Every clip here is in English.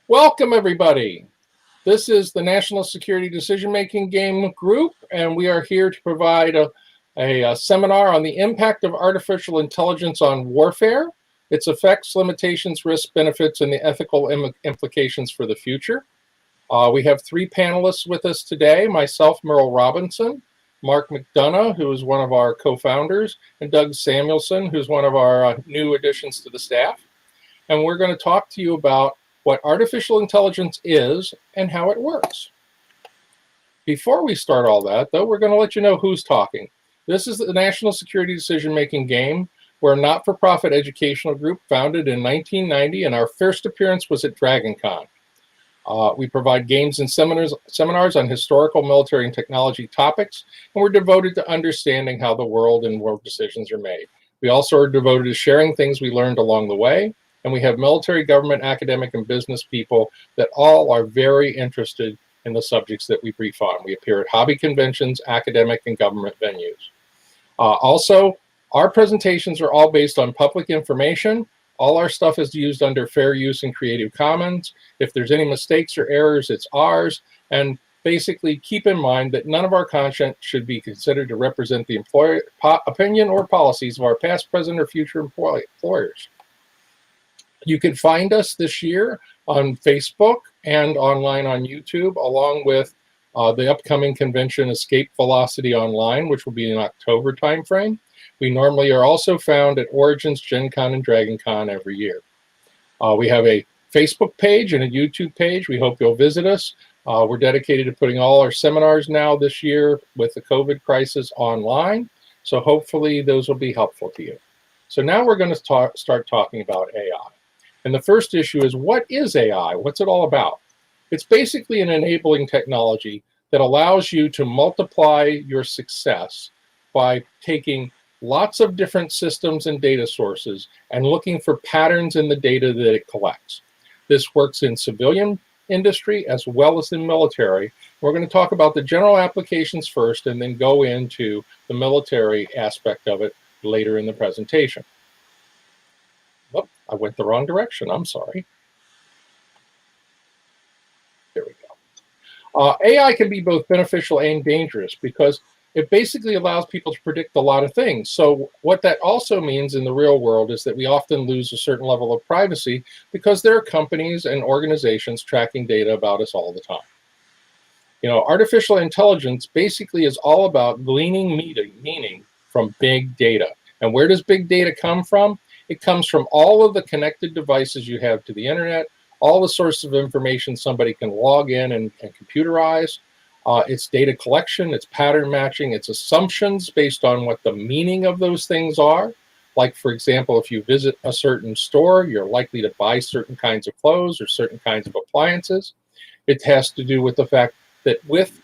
Welcome, everybody. This is the National Security Decision Making Game Group, and we are here to provide a seminar on the impact of artificial intelligence on warfare, its effects, limitations, risks, benefits, and the ethical implications for the future. We have three panelists with us today, myself, Merle Robinson, Mark McDonagh, who is one of our co-founders, and Doug Samuelson, who's one of our new additions to the staff. And we're going to talk to you about what artificial intelligence is and how it works. Before we start all that, though, we're going to let you know who's talking. This is the National Security Decision Making Game. We're a not-for-profit educational group founded in 1990, and our first appearance was at DragonCon. We provide games and seminars on historical, military, and technology topics, and we're devoted to understanding how the world and world decisions are made. We also are devoted to sharing things we learned along the way, and we have military, government, academic, and business people that all are very interested in the subjects that we brief on. We appear at hobby conventions, academic, and government venues. Also, our presentations are all based on public information. All our stuff is used under fair use and Creative Commons. If there's any mistakes or errors, it's ours. And basically, keep in mind that none of our content should be considered to represent the opinion or policies of our past, present, or future employers. You can find us this year on Facebook and online on YouTube, along with the upcoming convention Escape Velocity Online, which will be in October timeframe. We normally are also found at Origins, Gen Con, and DragonCon every year. We have a Facebook page and a YouTube page. We hope you'll visit us. We're dedicated to putting all our seminars now this year with the COVID crisis online. So hopefully those will be helpful to you. So now we're going to start talking about AI. And the first issue is, what is AI? What's it all about? It's basically an enabling technology that allows you to multiply your success by taking lots of different systems and data sources and looking for patterns in the data that it collects. This works in civilian industry as well as in military. We're going to talk about the general applications first and then go into the military aspect of it later in the presentation. Oh, I went the wrong direction. I'm sorry. There we go. AI can be both beneficial and dangerous because it basically allows people to predict a lot of things. So what that also means in the real world is that we often lose a certain level of privacy because there are companies and organizations tracking data about us all the time. You know, artificial intelligence basically is all about gleaning meaning from big data. And where does big data come from? It comes from all of the connected devices you have to the internet, all the sources of information somebody can log in and computerize. It's data collection, it's pattern matching, it's assumptions based on what the meaning of those things are. Like, for example, if you visit a certain store, you're likely to buy certain kinds of clothes or certain kinds of appliances. It has to do with the fact that with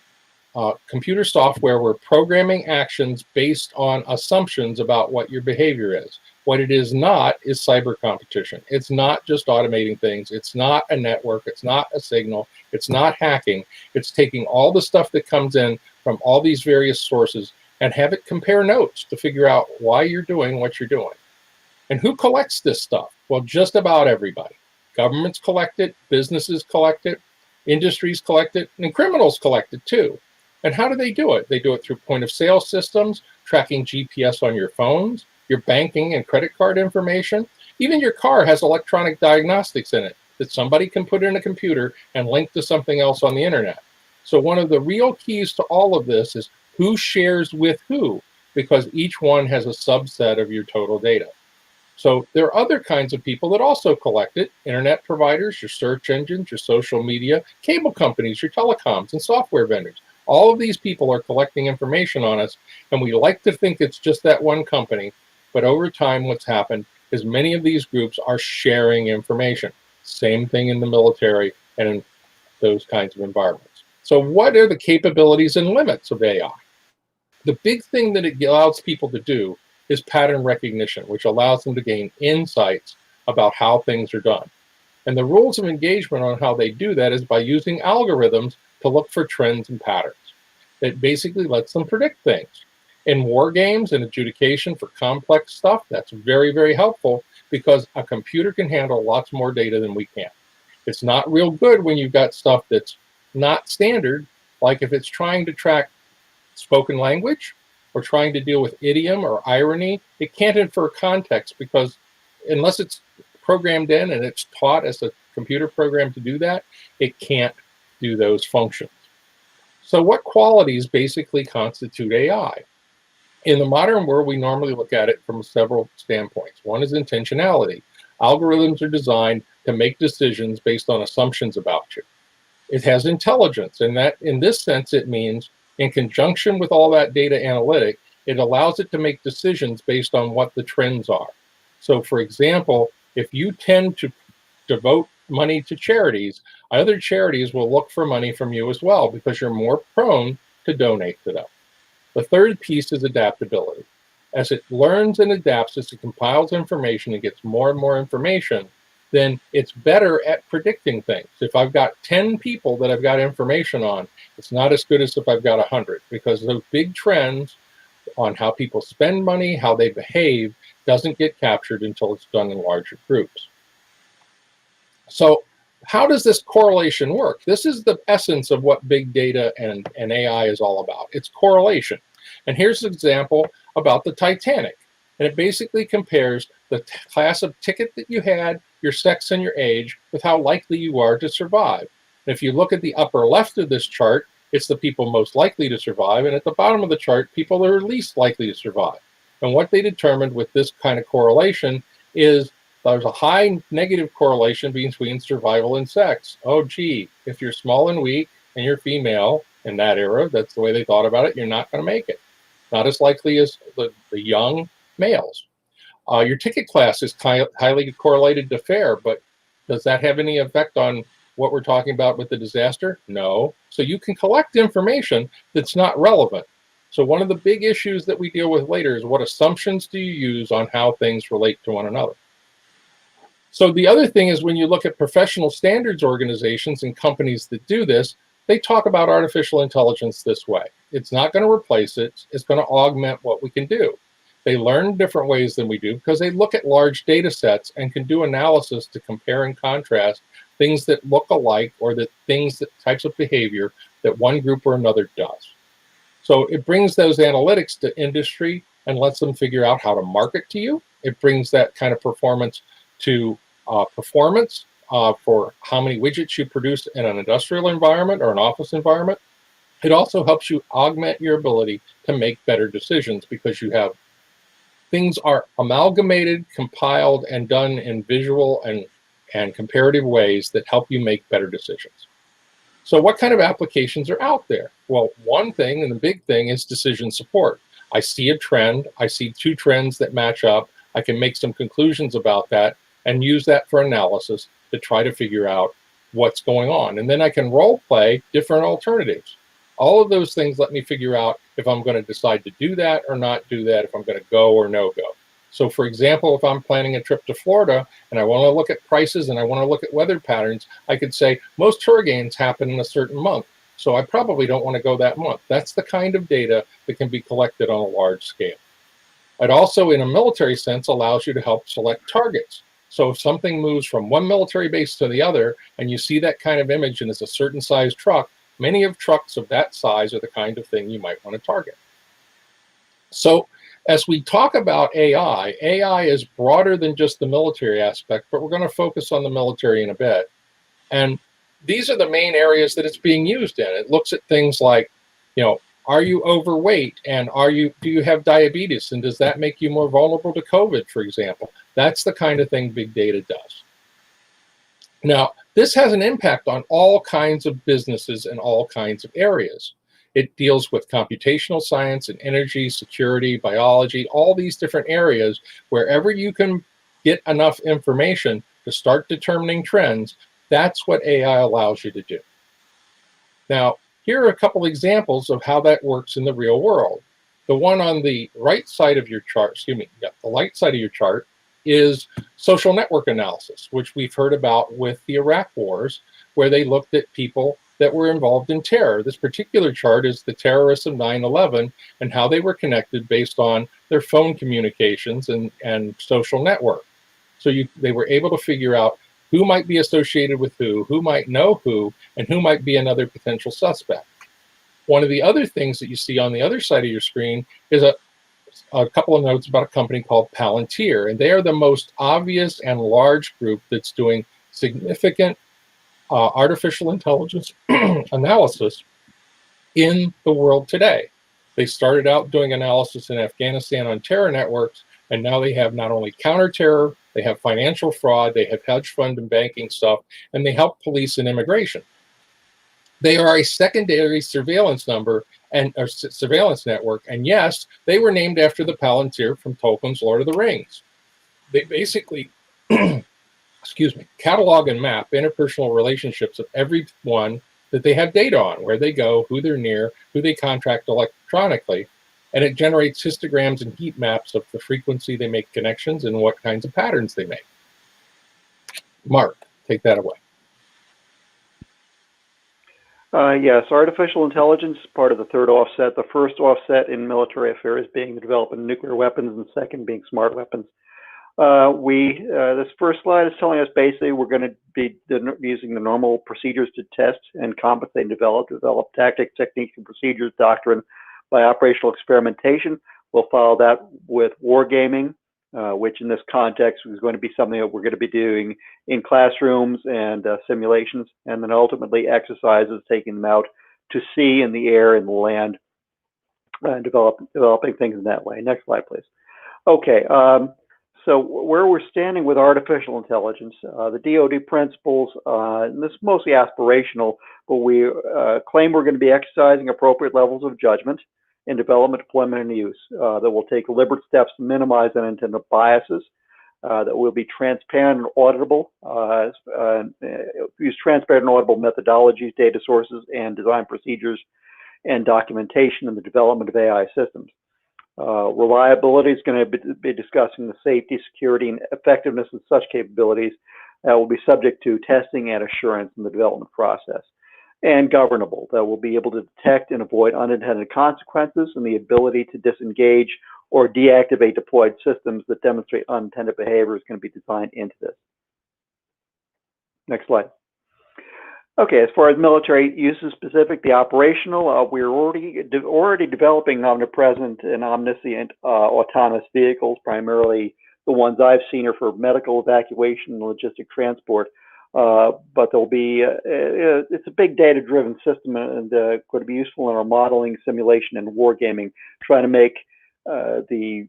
computer software, we're programming actions based on assumptions about what your behavior is. What it is not is cyber competition. It's not just automating things. It's not a network. It's not a signal. It's not hacking. It's taking all the stuff that comes in from all these various sources and have it compare notes to figure out why you're doing what you're doing. And who collects this stuff? Well, just about everybody. Governments collect it, businesses collect it, industries collect it, and criminals collect it too. And how do they do it? They do it through point of sale systems, tracking GPS on your phones, your banking and credit card information. Even your car has electronic diagnostics in it that somebody can put in a computer and link to something else on the internet. So one of the real keys to all of this is who shares with who, because each one has a subset of your total data. So there are other kinds of people that also collect it: internet providers, your search engines, your social media, cable companies, your telecoms, and software vendors. All of these people are collecting information on us, and we like to think it's just that one company. But over time, what's happened is many of these groups are sharing information. Same thing in the military and in those kinds of environments. So what are the capabilities and limits of AI? The big thing that it allows people to do is pattern recognition, which allows them to gain insights about how things are done. And the rules of engagement on how they do that is by using algorithms to look for trends and patterns. It basically lets them predict things. In war games and adjudication for complex stuff, that's very, very helpful because a computer can handle lots more data than we can. It's not real good when you've got stuff that's not standard, like if it's trying to track spoken language or trying to deal with idiom or irony. It can't infer context because unless it's programmed in and it's taught as a computer program to do that, it can't do those functions. So what qualities basically constitute AI? In the modern world, we normally look at it from several standpoints. One is intentionality. Algorithms are designed to make decisions based on assumptions about you. It has intelligence, and that in this sense, it means in conjunction with all that data analytic, it allows it to make decisions based on what the trends are. So for example, if you tend to devote money to charities, other charities will look for money from you as well because you're more prone to donate to them. The third piece is adaptability. As it learns and adapts, as it compiles information and gets more and more information, then it's better at predicting things. If I've got 10 people that I've got information on, it's not as good as if I've got 100, because those big trends on how people spend money, how they behave, doesn't get captured until it's done in larger groups. So how does this correlation work? This is the essence of what big data and AI is all about. It's correlation. And here's an example about the Titanic. And it basically compares the class of ticket that you had, your sex and your age, with how likely you are to survive. And if you look at the upper left of this chart, it's the people most likely to survive. And at the bottom of the chart, people that are least likely to survive. And what they determined with this kind of correlation is there's a high negative correlation between survival and sex. Oh, gee, if you're small and weak and you're female in that era, that's the way they thought about it, you're not going to make it. Not as likely as the young males. Your ticket class is highly correlated to fare, but does that have any effect on what we're talking about with the disaster? No. So you can collect information that's not relevant. So one of the big issues that we deal with later is what assumptions do you use on how things relate to one another? So the other thing is when you look at professional standards organizations and companies that do this, they talk about artificial intelligence this way. It's not going to replace it. It's going to augment what we can do. They learn different ways than we do because they look at large data sets and can do analysis to compare and contrast things that look alike or that types of behavior that one group or another does. So it brings those analytics to industry and lets them figure out how to market to you. It brings that kind of performance to performance for how many widgets you produce in an industrial environment or an office environment. It also helps you augment your ability to make better decisions because you have things are amalgamated, compiled, and done in visual and comparative ways that help you make better decisions. So what kind of applications are out there? Well, one thing, and the big thing, is decision support. I see a trend. I see two trends that match up. I can make some conclusions about that and use that for analysis to try to figure out what's going on. And then I can role play different alternatives. All of those things let me figure out if I'm going to decide to do that or not do that, if I'm going to go or no go. So for example, if I'm planning a trip to Florida and I want to look at prices and I want to look at weather patterns, I could say most hurricanes happen in a certain month. So I probably don't want to go that month. That's the kind of data that can be collected on a large scale. It also, in a military sense, allows you to help select targets. So if something moves from one military base to the other and you see that kind of image and it's a certain size truck, many of trucks of that size are the kind of thing you might want to target. So as we talk about AI, AI is broader than just the military aspect, but we're going to focus on the military in a bit. And these are the main areas that it's being used in. It looks at things like, are you overweight and do you have diabetes and does that make you more vulnerable to COVID, for example? That's the kind of thing big data does. Now, this has an impact on all kinds of businesses in all kinds of areas. It deals with computational science and energy, security, biology, all these different areas. Wherever you can get enough information to start determining trends, that's what AI allows you to do. Now, here are a couple examples of how that works in the real world. The one on the right side of your chart, the right side of your chart is social network analysis, which we've heard about with the Iraq wars, where they looked at people that were involved in terror. This particular chart is the terrorists of 9/11 and how they were connected based on their phone communications and social network. So they were able to figure out who might be associated with who might know who, and who might be another potential suspect. One of the other things that you see on the other side of your screen is a couple of notes about a company called Palantir, and they are the most obvious and large group that's doing significant artificial intelligence analysis in the world today. They started out doing analysis in Afghanistan on terror networks, and now they have not only counter-terror, they have financial fraud, they have hedge fund and banking stuff, and they help police and immigration. They are a secondary surveillance number and or surveillance network, and yes, they were named after the Palantir from Tolkien's Lord of the Rings. They basically, excuse me, catalog and map interpersonal relationships of everyone that they have data on, where they go, who they're near, who they contract electronically, and it generates histograms and heat maps of the frequency they make connections and what kinds of patterns they make. Mark, take that away. Yes, artificial intelligence is part of the third offset. The first offset in military affairs being the development of nuclear weapons, and the second being smart weapons. This first slide is telling us basically we're going to be using the normal procedures to test and compensate and develop tactics, techniques, and procedures, doctrine by operational experimentation. We'll follow that with wargaming, which in this context is going to be something that we're going to be doing in classrooms and simulations, and then ultimately exercises, taking them out to sea, in the air, in the land, and developing things in that way. Next slide, please. Okay. So where we're standing with artificial intelligence, the DoD principles, and this is mostly aspirational, but we claim we're going to be exercising appropriate levels of judgment in development, deployment, and use, that will take deliberate steps to minimize unintended biases, that will be transparent and auditable, use transparent and auditable methodologies, data sources, and design procedures and documentation in the development of AI systems. Reliability is going to be discussing the safety, security, and effectiveness of such capabilities that will be subject to testing and assurance in the development process. And governable, that will be able to detect and avoid unintended consequences, and the ability to disengage or deactivate deployed systems that demonstrate unintended behavior is going to be designed into this. Next slide. Okay, as far as military uses specific, the operational, we're already developing omnipresent and omniscient autonomous vehicles. Primarily, the ones I've seen are for medical evacuation and logistic transport. But there'll be it's a big data-driven system, and going to be useful in our modeling, simulation, and wargaming, trying to make the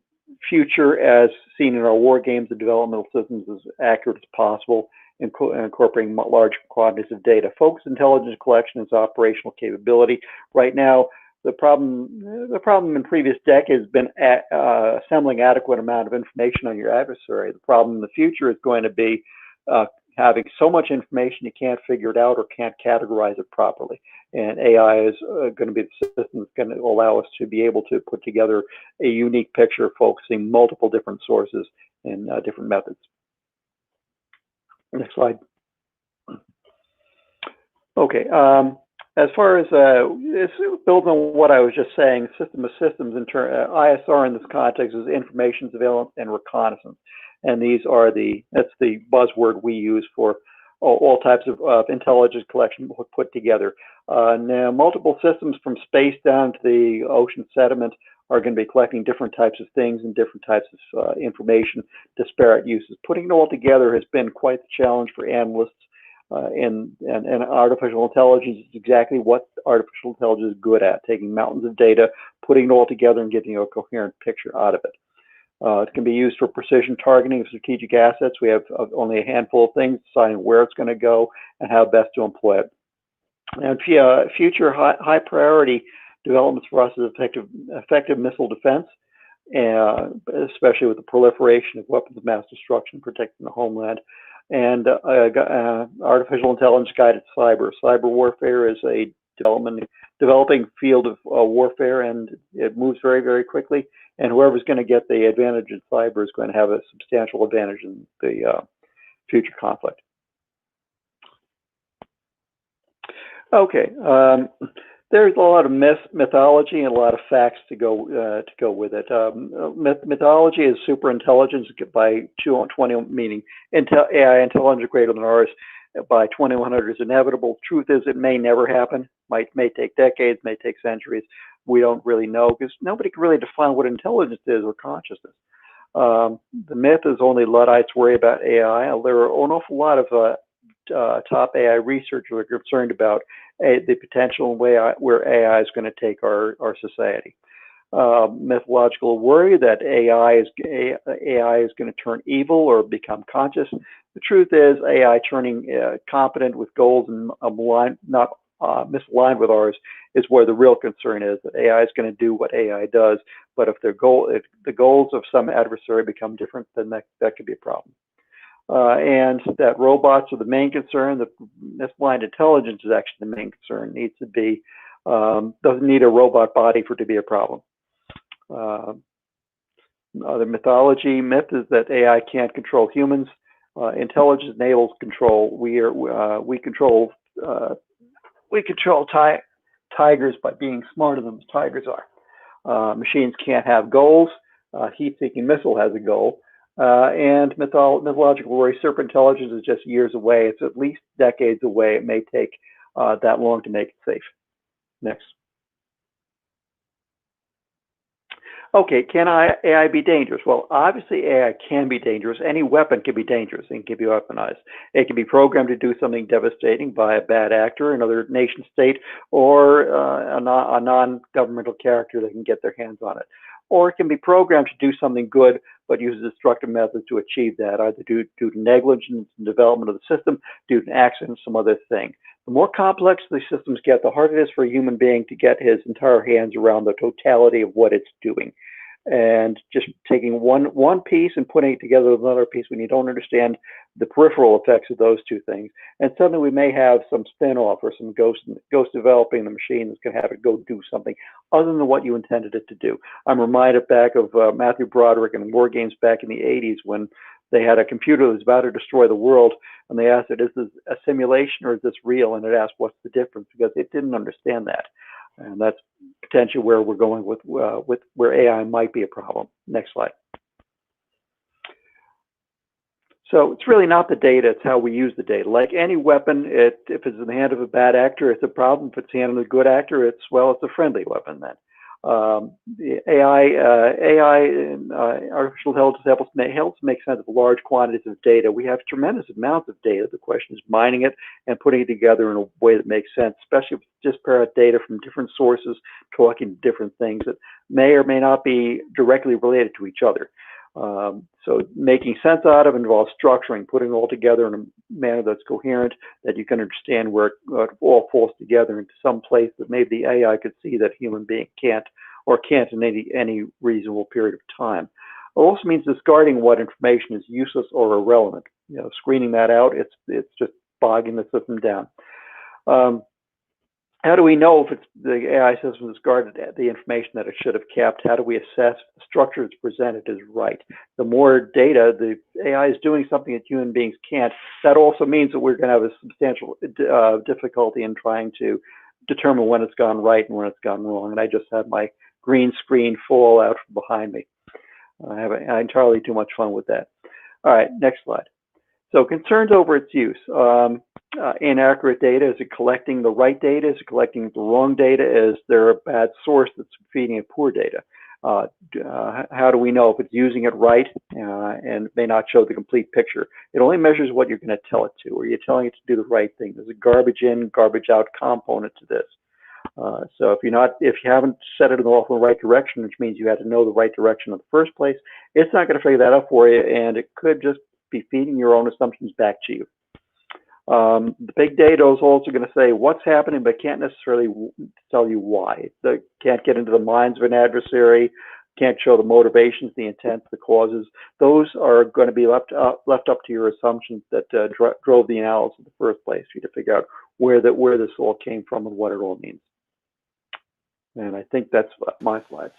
future as seen in our war games and developmental systems as accurate as possible, incorporating large quantities of data. Focused intelligence collection is operational capability. Right now, the problem in previous decades has been assembling adequate amount of information on your adversary. The problem in the future is going to be having so much information you can't figure it out or can't categorize it properly. And AI is going to be the system that's going to allow us to be able to put together a unique picture focusing multiple different sources and different methods. Next slide. Okay. As far as it builds on what I was just saying, system of systems, ISR in this context is information surveillance and reconnaissance. And these are that's the buzzword we use for all types of intelligence collection put together. Now, multiple systems from space down to the ocean sediment are going to be collecting different types of things and different types of information, disparate uses. Putting it all together has been quite the challenge for analysts, and artificial intelligence is exactly what artificial intelligence is good at, taking mountains of data, putting it all together, and getting a coherent picture out of it. It can be used for precision targeting of strategic assets. We have only a handful of things, deciding where it's going to go and how best to employ it. And future high priority developments for us is effective missile defense, especially with the proliferation of weapons of mass destruction protecting the homeland, and artificial intelligence guided cyber. Cyber warfare is a developing field of warfare, and it moves very, very quickly. And whoever's going to get the advantage in cyber is going to have a substantial advantage in the future conflict. Okay, There's a lot of mythology and a lot of facts to go with it. Mythology is super intelligence by 20, meaning AI intelligence greater than ours by 2100 is inevitable. Truth is, it may never happen. May take decades, may take centuries. We don't really know because nobody can really define what intelligence is or consciousness. The myth is only Luddites worry about AI. There are an awful lot of top AI researchers are concerned about the potential way where AI is going to take our society. Mythological worry that AI is going to turn evil or become conscious. The truth is, AI turning competent with goals and not misaligned with ours is where the real concern is. That AI is going to do what AI does, but if the goals of some adversary become different, then that could be a problem. And that robots are the main concern. The misaligned intelligence is actually the main concern. Needs to be doesn't need a robot body for it to be a problem. The myth is that AI can't control humans. Intelligence enables control. We control tigers by being smarter than the tigers are. Machines can't have goals. Heat-seeking missile has a goal. And mythological worry, super intelligence is just years away. It's at least decades away. It may take that long to make it safe. Next. Okay, can AI be dangerous? Well, obviously AI can be dangerous. Any weapon can be dangerous and can be weaponized. It can be programmed to do something devastating by a bad actor, another nation state, or a non-governmental character that can get their hands on it. Or it can be programmed to do something good, but use destructive methods to achieve that, either due to negligence in development of the system, due to an accident, some other thing. The more complex the systems get, the harder it is for a human being to get his entire hands around the totality of what it's doing. And just taking one piece and putting it together with another piece when you don't understand the peripheral effects of those two things. And suddenly we may have some spin-off or some ghost developing the machine that's going to have it go do something other than what you intended it to do. I'm reminded back of Matthew Broderick and War Games back in the 80s when they had a computer that was about to destroy the world, and they asked it, is this a simulation or is this real? And it asked, what's the difference? Because it didn't understand that. And that's potentially where we're going with where AI might be a problem. Next slide. So it's really not the data, it's how we use the data. Like any weapon, if it's in the hand of a bad actor, it's a problem. If it's in the hand of a good actor, it's a friendly weapon then. The artificial intelligence helps make sense of large quantities of data. We have tremendous amounts of data. The question is mining it and putting it together in a way that makes sense, especially if it's disparate data from different sources talking different things that may or may not be directly related to each other. So making sense out of involves structuring, putting it all together in a manner that's coherent, that you can understand where it all falls together into some place that maybe the AI could see that human being can't in any reasonable period of time. It also means discarding what information is useless or irrelevant. Screening that out, it's just bogging the system down. How do we know if the AI system discarded the information that it should have kept? How do we assess if the structure that's presented is right? The more data, the AI is doing something that human beings can't. That also means that we're going to have a substantial difficulty in trying to determine when it's gone right and when it's gone wrong. And I just had my green screen fall out from behind me. I have entirely too much fun with that. All right, next slide. So concerns over its use. Inaccurate data, is it collecting the right data? Is it collecting the wrong data? Is there a bad source that's feeding it poor data? How do we know if it's using it right and may not show the complete picture? It only measures what you're going to tell it to. Are you telling it to do the right thing? There's a garbage in, garbage out component to this. So if you haven't set it in the right direction, which means you had to know the right direction in the first place, it's not going to figure that out for you, and it could just be feeding your own assumptions back to you. The big data is also going to say what's happening, but can't necessarily tell you why. They can't get into the minds of an adversary, can't show the motivations, the intents, the causes. Those are going to be left up to your assumptions that drove the analysis in the first place for you to figure out where this all came from and what it all means. And I think that's my slides.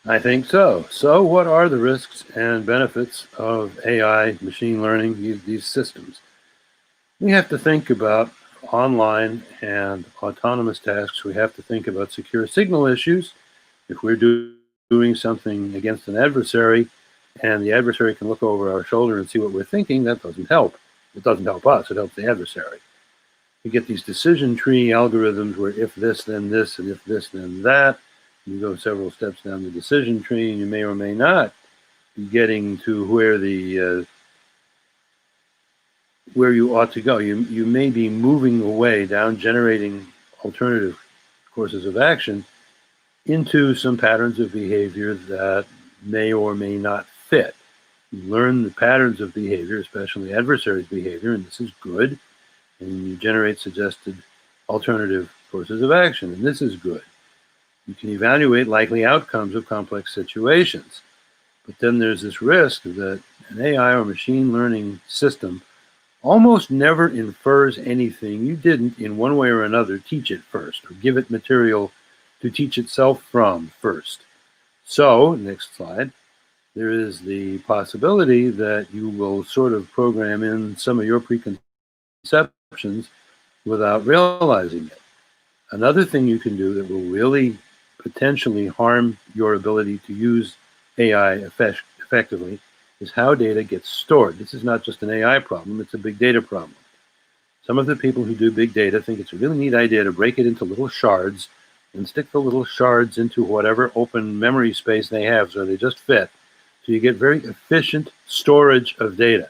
I think so. So what are the risks and benefits of AI, machine learning, these systems? We have to think about online and autonomous tasks, we have to think about secure signal issues. If we're doing something against an adversary and the adversary can look over our shoulder and see what we're thinking, that doesn't help. It doesn't help us, it helps the adversary. You get these decision tree algorithms where if this, then this, and if this, then that. You go several steps down the decision tree, and you may or may not be getting to where you ought to go. You may be moving away down generating alternative courses of action into some patterns of behavior that may or may not fit. You learn the patterns of behavior, especially adversaries' behavior, and this is good. And you generate suggested alternative courses of action, and this is good. You can evaluate likely outcomes of complex situations. But then there's this risk that an AI or machine learning system almost never infers anything you didn't, in one way or another, teach it first, or give it material to teach itself from first. So, next slide, there is the possibility that you will sort of program in some of your preconceptions without realizing it. Another thing you can do that will really potentially harm your ability to use AI effectively is how data gets stored. This is not just an AI problem, it's a big data problem. Some of the people who do big data think it's a really neat idea to break it into little shards and stick the little shards into whatever open memory space they have so they just fit. So you get very efficient storage of data.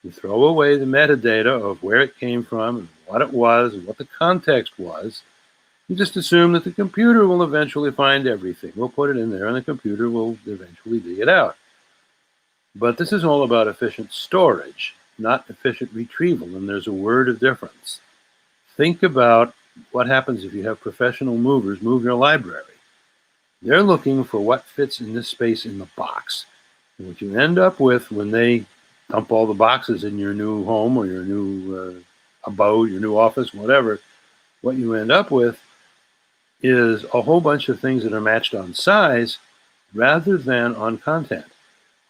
You throw away the metadata of where it came from and what it was and what the context was. You just assume that the computer will eventually find everything. We'll put it in there and the computer will eventually dig it out. But this is all about efficient storage, not efficient retrieval, and there's a word of difference. Think about what happens if you have professional movers move your library. They're looking for what fits in this space in the box. And what you end up with when they dump all the boxes in your new home or your new abode, your new office, whatever, what you end up with is a whole bunch of things that are matched on size rather than on content.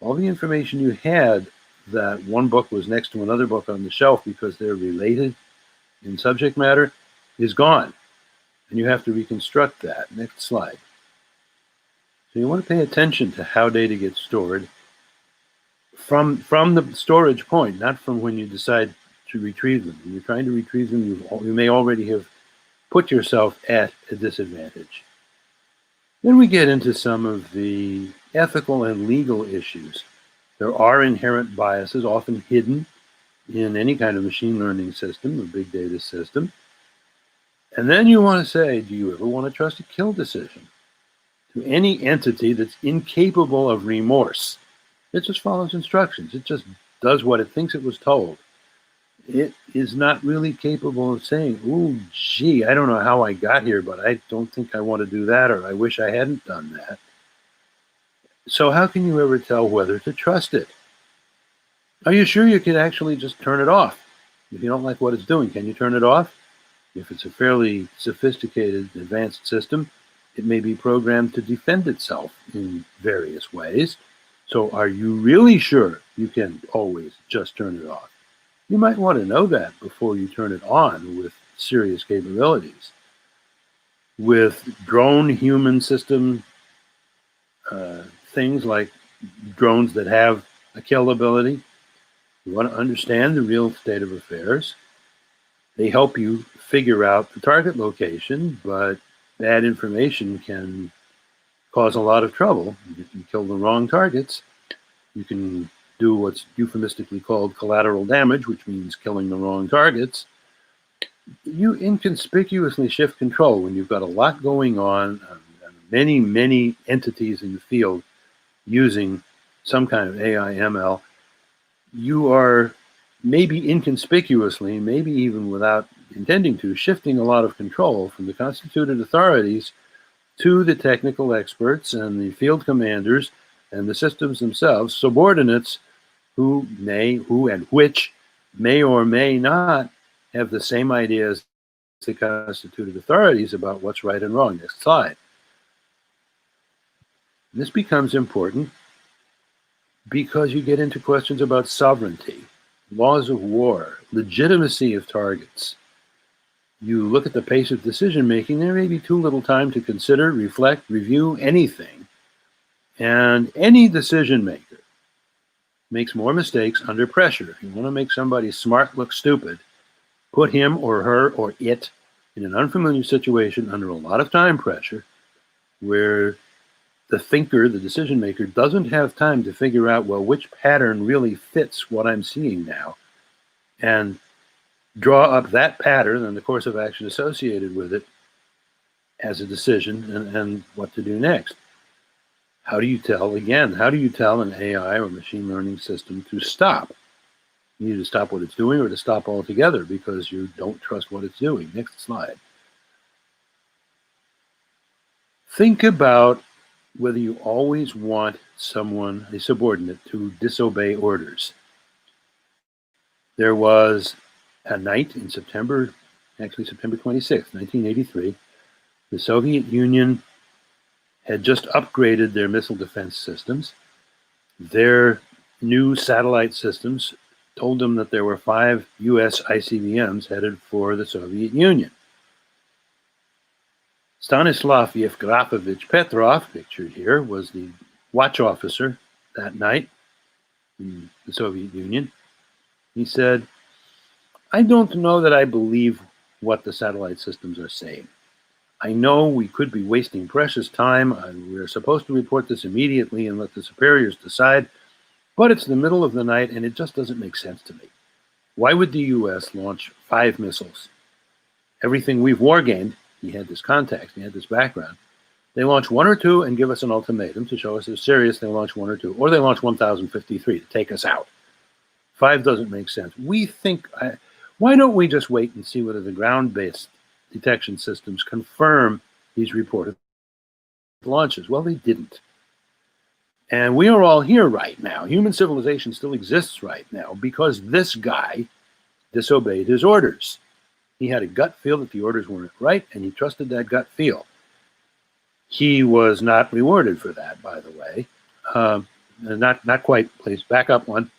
All the information you had that one book was next to another book on the shelf because they're related in subject matter is gone. And you have to reconstruct that. Next slide. So you want to pay attention to how data gets stored from the storage point, not from when you decide to retrieve them. When you're trying to retrieve them, you may already have put yourself at a disadvantage. Then we get into some of the ethical and legal issues. There are inherent biases, often hidden in any kind of machine learning system, a big data system. And then you want to say, do you ever want to trust a kill decision to any entity that's incapable of remorse? It just follows instructions. It just does what it thinks it was told. It is not really capable of saying, ooh, gee, I don't know how I got here, but I don't think I want to do that, or I wish I hadn't done that. So how can you ever tell whether to trust it? Are you sure you could actually just turn it off? If you don't like what it's doing, can you turn it off? If it's a fairly sophisticated, advanced system, it may be programmed to defend itself in various ways. So are you really sure you can always just turn it off? You might want to know that before you turn it on with serious capabilities. With drone human system things like drones that have a kill ability, you want to understand the real state of affairs. They help you figure out the target location, but bad information can cause a lot of trouble. You can kill the wrong targets. You can do what's euphemistically called collateral damage, which means killing the wrong targets. You inconspicuously shift control when you've got a lot going on, many, many entities in the field using some kind of AI ML. You are maybe inconspicuously, maybe even without intending to, shifting a lot of control from the constituted authorities to the technical experts and the field commanders and the systems themselves, subordinates who and which may or may not have the same ideas as the constituted authorities about what's right and wrong. Next slide. This becomes important because you get into questions about sovereignty, laws of war, legitimacy of targets. you look at the pace of decision making, there may be too little time to consider, reflect, review anything. And any decision maker makes more mistakes under pressure. If you want to make somebody smart look stupid, put him or her or it in an unfamiliar situation under a lot of time pressure where the thinker, the decision maker, doesn't have time to figure out, well, which pattern really fits what I'm seeing now, and draw up that pattern and the course of action associated with it as a decision and what to do next. How do you tell an AI or machine learning system to stop? You need to stop what it's doing or to stop altogether because you don't trust what it's doing. Next slide. Think about whether you always want someone, a subordinate, to disobey orders. There was a night in September 26, 1983, the Soviet Union had just upgraded their missile defense systems. Their new satellite systems told them that there were 5 U.S. ICBMs headed for the Soviet Union. Stanislav Yevgrafovich Petrov, pictured here, was the watch officer that night in the Soviet Union. He said, "I don't know that I believe what the satellite systems are saying. I know we could be wasting precious time. We're supposed to report this immediately and let the superiors decide, but it's the middle of the night and it just doesn't make sense to me. Why would the U.S. launch 5 missiles? Everything we've wargamed," he had this context, he had this background, "they launch 1 or 2 and give us an ultimatum to show us they're serious, they launch 1 or 2, or they launch 1,053 to take us out. 5 doesn't make sense. Why don't we just wait and see whether the ground-based detection systems confirm these reported launches?" Well, they didn't. And we are all here right now. Human civilization still exists right now because this guy disobeyed his orders. He had a gut feel that the orders weren't right, and he trusted that gut feel. He was not rewarded for that, by the way. Not quite, please. Back up one.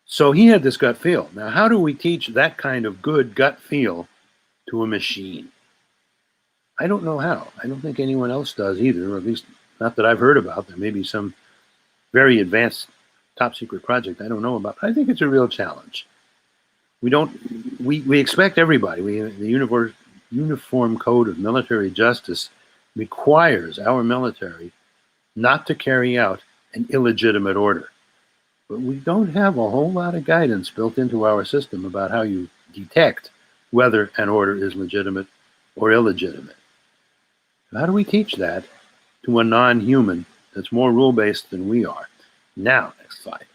So he had this gut feel. Now, how do we teach that kind of good gut feel to a machine? I don't know how. I don't think anyone else does either, or at least not that I've heard about. There may be some very advanced top secret project I don't know about, but I think it's a real challenge. We expect everybody. The Uniform Code of Military Justice requires our military not to carry out an illegitimate order. But we don't have a whole lot of guidance built into our system about how you detect whether an order is legitimate or illegitimate. How do we teach that to a non-human that's more rule-based than we are? Now, next slide.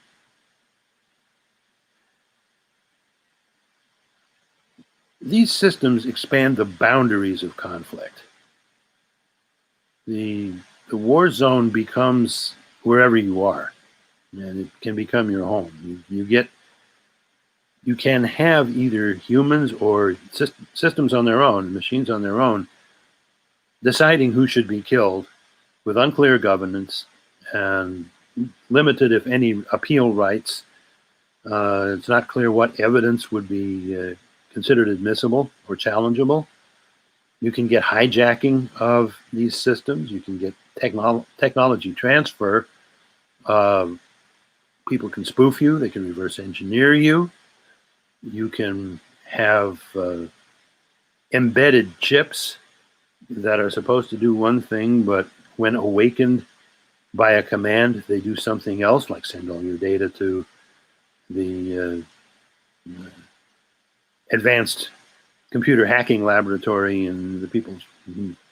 These systems expand the boundaries of conflict. The war zone becomes wherever you are, and it can become your home. You can have either humans or systems on their own, machines on their own, deciding who should be killed with unclear governance and limited, if any, appeal rights. It's not clear what evidence would be considered admissible or challengeable. You can get hijacking of these systems. You can get technology transfer. People can spoof you. They can reverse engineer you. You can have embedded chips that are supposed to do one thing, but when awakened by a command, they do something else, like send all your data to the advanced computer hacking laboratory in the People's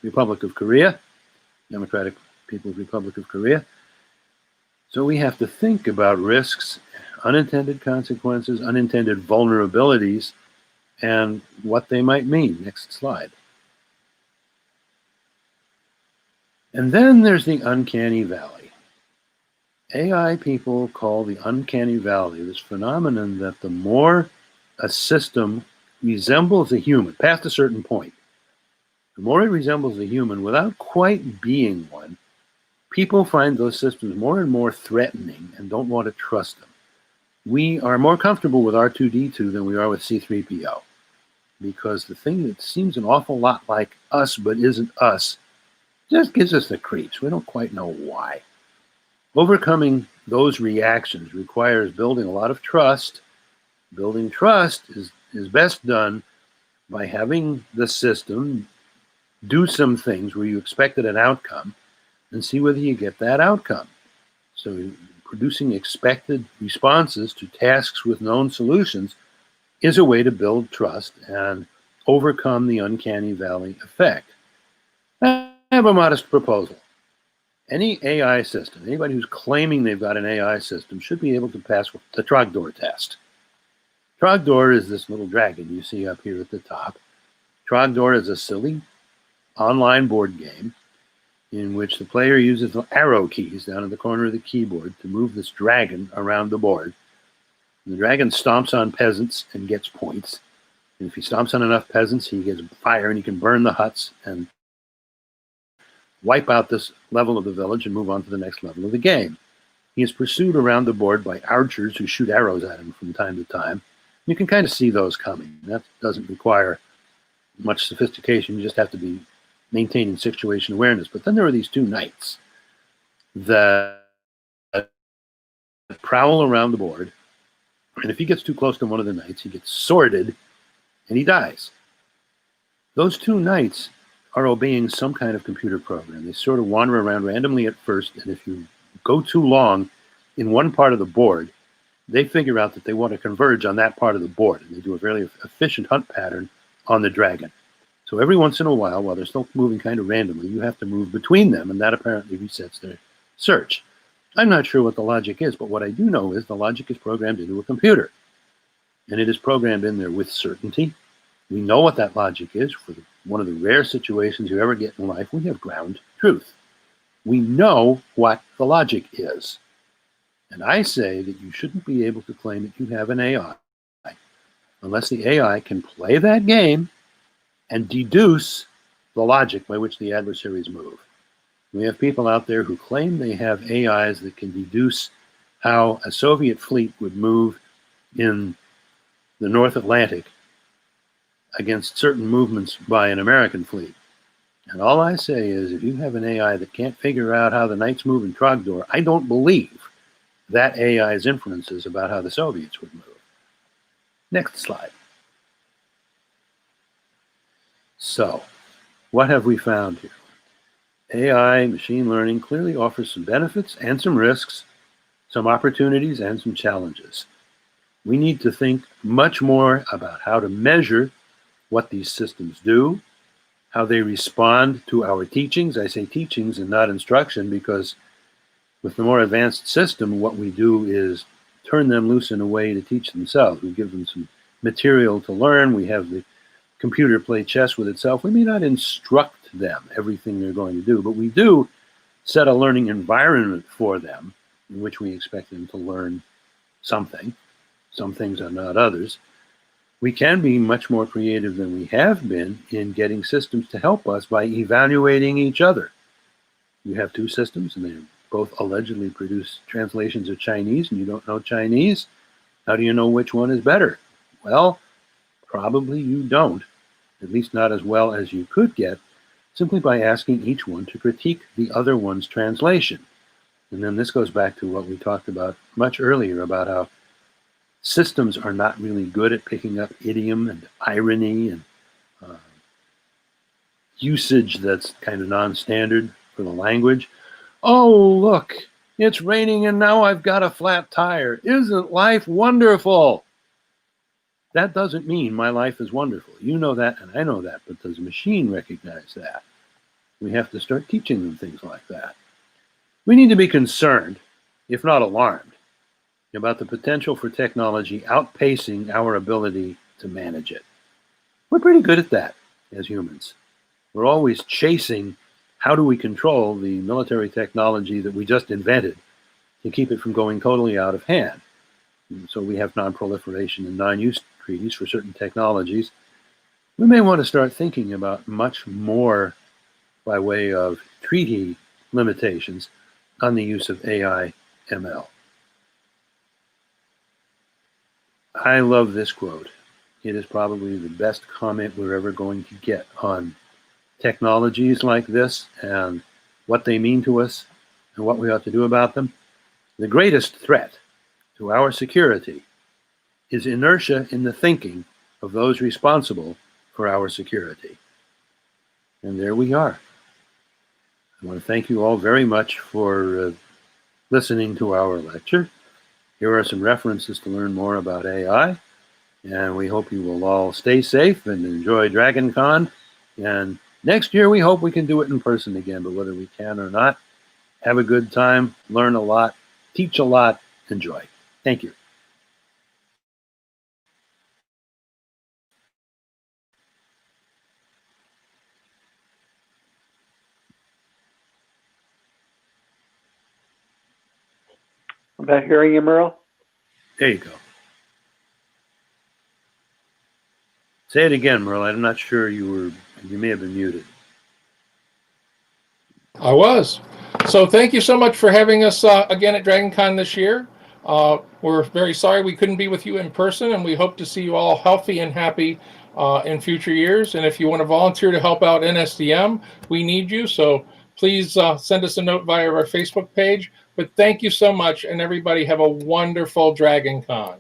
Republic of Korea, Democratic People's Republic of Korea. So we have to think about risks, unintended consequences, unintended vulnerabilities, and what they might mean. Next slide. And then there's the Uncanny Valley. AI people call the Uncanny Valley this phenomenon that the more a system resembles a human, past a certain point, the more it resembles a human without quite being one, people find those systems more and more threatening and don't want to trust them. we are more comfortable with R2-D2 than we are with C-3PO, because the thing that seems an awful lot like us but isn't us just gives us the creeps. We don't quite know why. Overcoming those reactions requires building a lot of trust. Building trust is best done by having the system do some things where you expected an outcome and see whether you get that outcome. So producing expected responses to tasks with known solutions is a way to build trust and overcome the uncanny valley effect. I have a modest proposal. Any AI system, anybody who's claiming they've got an AI system, should be able to pass the Trogdor test. Trogdor is this little dragon you see up here at the top. Trogdor is a silly online board game in which the player uses the arrow keys down in the corner of the keyboard to move this dragon around the board. And the dragon stomps on peasants and gets points. And if he stomps on enough peasants, he gets fire and he can burn the huts and wipe out this level of the village and move on to the next level of the game. He is pursued around the board by archers who shoot arrows at him from time to time. You can kind of see those coming. That doesn't require much sophistication. You just have to be maintaining situation awareness. But then there are these two knights that prowl around the board. And if he gets too close to one of the knights, he gets sworded and he dies. Those two knights are obeying some kind of computer program. They sort of wander around randomly at first, and if you go too long in one part of the board, they figure out that they want to converge on that part of the board, and they do a very efficient hunt pattern on the dragon. So every once in a while they're still moving kind of randomly, you have to move between them, and that apparently resets their search. I'm not sure what the logic is, but what I do know is the logic is programmed into a computer, and it is programmed in there with certainty. We know what that logic is. For one of the rare situations you ever get in life, we have ground truth. We know what the logic is. And I say that you shouldn't be able to claim that you have an AI unless the AI can play that game and deduce the logic by which the adversaries move. We have people out there who claim they have AIs that can deduce how a Soviet fleet would move in the North Atlantic against certain movements by an American fleet. And all I say is, if you have an AI that can't figure out how the knights move in Trogdor, I don't believe that AI's inferences about how the Soviets would move. Next slide. So, what have we found here? AI, machine learning, clearly offers some benefits and some risks, some opportunities and some challenges. We need to think much more about how to measure what these systems do, how they respond to our teachings. I say teachings and not instruction, because with the more advanced system, what we do is turn them loose in a way to teach themselves. We give them some material to learn. We have the computer play chess with itself. We may not instruct them everything they're going to do, but we do set a learning environment for them in which we expect them to learn something. Some things are not others. We can be much more creative than we have been in getting systems to help us by evaluating each other. You have two systems, and they both allegedly produce translations of Chinese, and you don't know Chinese. How do you know which one is better? Well, probably you don't, at least not as well as you could get, simply by asking each one to critique the other one's translation. And then this goes back to what we talked about much earlier about how systems are not really good at picking up idiom and irony and usage that's kind of non-standard for the language. Oh, look, it's raining and now I've got a flat tire. Isn't life wonderful? That doesn't mean my life is wonderful. You know that and I know that, but does the machine recognize that? We have to start teaching them things like that. We need to be concerned, if not alarmed, about the potential for technology outpacing our ability to manage it. We're pretty good at that as humans. We're always chasing how do we control the military technology that we just invented to keep it from going totally out of hand. And so we have non-proliferation and non-use treaties for certain technologies. We may want to start thinking about much more by way of treaty limitations on the use of AI ML. I love this quote. It is probably the best comment we're ever going to get on technologies like this and what they mean to us and what we ought to do about them. The greatest threat to our security is inertia in the thinking of those responsible for our security. And there we are. I want to thank you all very much for listening to our lecture. Here are some references to learn more about AI, and we hope you will all stay safe and enjoy DragonCon. And next year, we hope we can do it in person again, but whether we can or not, have a good time, learn a lot, teach a lot, enjoy. Thank you. I'm back hearing you, Merle. There you go. Say it again, Merle. I'm not sure you may have been muted. I was. So thank you so much for having us again at DragonCon this year. We're very sorry we couldn't be with you in person, and we hope to see you all healthy and happy in future years. And if you want to volunteer to help out NSDM, we need you. So please send us a note via our Facebook page. But thank you so much, and everybody have a wonderful DragonCon.